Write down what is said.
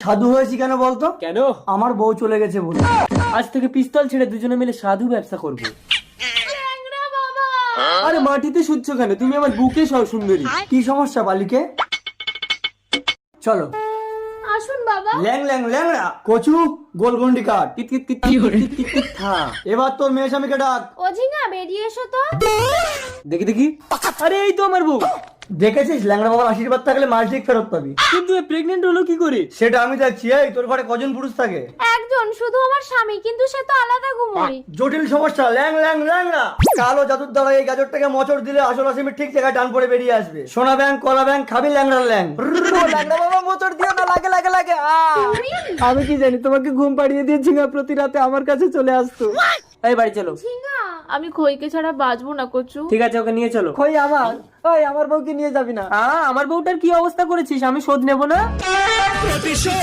সাধু হয়েছি কেন বলতো? কেন? আমার বউ চলে গেছে বলে। আজ থেকে পিস্তল ছেড়ে দুজনে মিলে সাধু ব্যবসা করবো। আরে মাটিতে শুচ্ছ কেন? তুমি আমার বুকে সব সুন্দরী। কি সমস্যা বালিকে? চলো। আসুন বাবা। ল্যাং ল্যাং ল্যাংড়া কচু গোলগন্ডি কাট। কিত কিত কিত কিত কিত কিত থা। এবার তোর মেয়ে স্বামীকে ডাক। ও ঝিঙা বেরিয়ে এসো তো। দেখি দেখি। আরে এই তো আমার বউ। দেখেছিস ল্যাংড়া বাবার আশীর্বাদ থাকলে মাস ঠিক ফেরত পাবি। কিন্তু প্রেগনেন্ট হলো কি করে? সেটা আমি দেখছি। এই তোর ঘরে কজন পুরুষ থাকে? একজন, শুধু আমার স্বামী, কিন্তু সে তো আলাদা ঘুমোয়। জটিল সমস্যা। ল্যাং ল্যাং ল্যাংড়া কালো জাদুর দ্বারা এই গাজরটাকে মোচড় দিলে আসল আসামি ঠিক জায়গায় ডান পড়ে বেরিয়ে আসবে। সোনা ব্যাংক কলা ব্যাংক খাবি ল্যাংড়ার ল্যাং। ল্যাংড়া বাবা মোচড় দিও না, লাগে লাগে লাগে। আমি কি জানি, তোমাকে ঘুম পাড়িয়ে দিয়ে ঝিঙা প্রতি রাতে আমার কাছে চলে আসতো। এই বাড়ি চলো। ঝিঙা, আমি খইকে ছাড়া বাঁচবো না কচু। ঠিক আছে, ওকে নিয়ে চলো। কই আমার? ওই আমার বউকে নিয়ে যাবি না? আমার বউটার কি অবস্থা করেছিস? আমি শোধ নেবো না।